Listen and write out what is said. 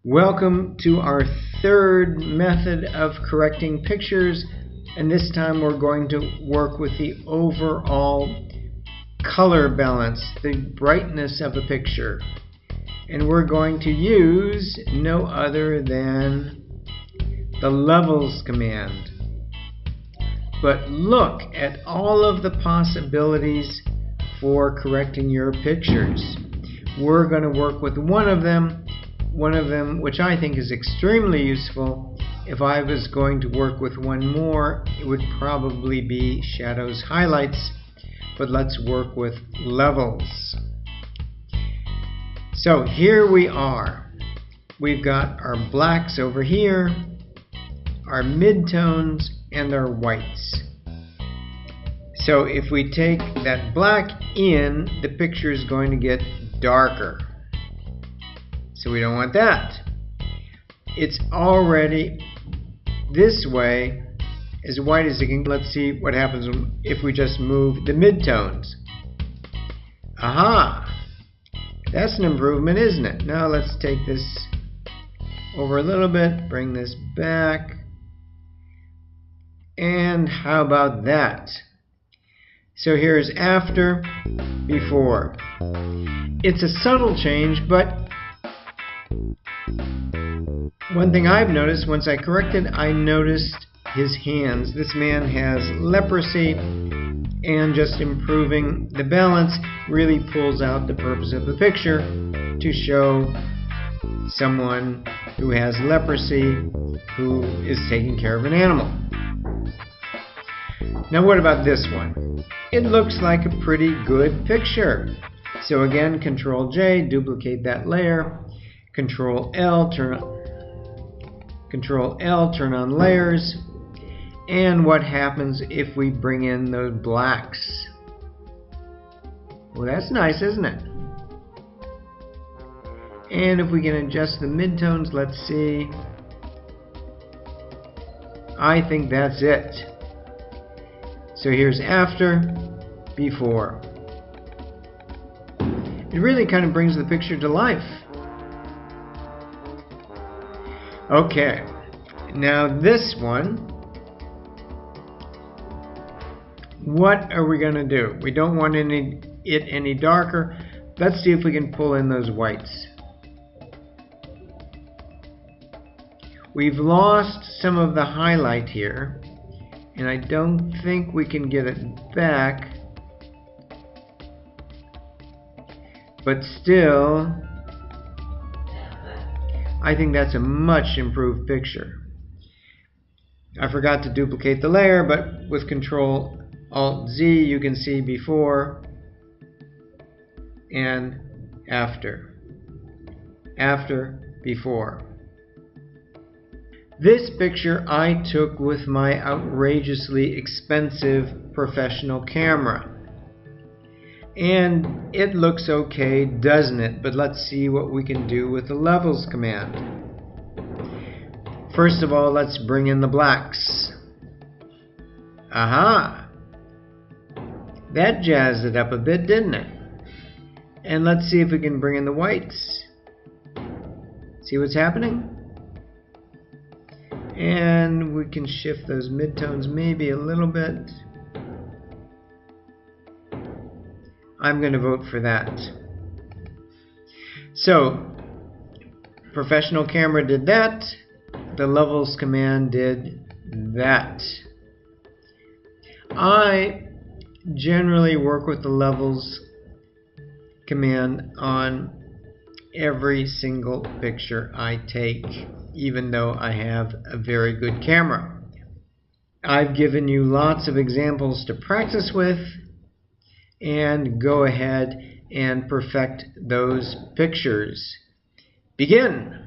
Welcome to our third method of correcting pictures, and this time we're going to work with the overall color balance, the brightness of a picture. And we're going to use no other than the levels command. But look at all of the possibilities for correcting your pictures. We're going to work with one of them which I think is extremely useful. If I was going to work with one more, it would probably be shadows highlights, but let's work with levels. So here we are. We've got our blacks over here, our midtones, and our whites. So if we take that black in, the picture is going to get darker. So we don't want that. It's already this way, as white as it can. Let's see what happens if we just move the midtones. Aha! That's an improvement, isn't it? Now let's take this over a little bit, bring this back. And how about that? So here's after, before. It's a subtle change, but one thing I've noticed, once I corrected, I noticed his hands. This man has leprosy, and just improving the balance really pulls out the purpose of the picture to show someone who has leprosy who is taking care of an animal. Now what about this one? It looks like a pretty good picture. So again, Control J, duplicate that layer. Control L, turn on layers. And what happens if we bring in those blacks? Well, that's nice, isn't it? And if we can adjust the midtones, let's see. I think that's it. So here's after, before. It really kind of brings the picture to life. Okay, now this one, what are we going to do? We don't want it any darker. Let's see if we can pull in those whites. We've lost some of the highlight here, and I don't think we can get it back. But still, I think that's a much improved picture. I forgot to duplicate the layer, but with Control Alt Z you can see before and after. After, before. This picture I took with my outrageously expensive professional camera. And it looks okay, doesn't it? But let's see what we can do with the levels command. First of all, let's bring in the blacks. Aha! That jazzed it up a bit, didn't it? And let's see if we can bring in the whites. See what's happening? And we can shift those midtones maybe a little bit. I'm going to vote for that. So, professional camera did that. The levels command did that. I generally work with the levels command on every single picture I take, even though I have a very good camera. I've given you lots of examples to practice with, and go ahead and perfect those pictures. Begin!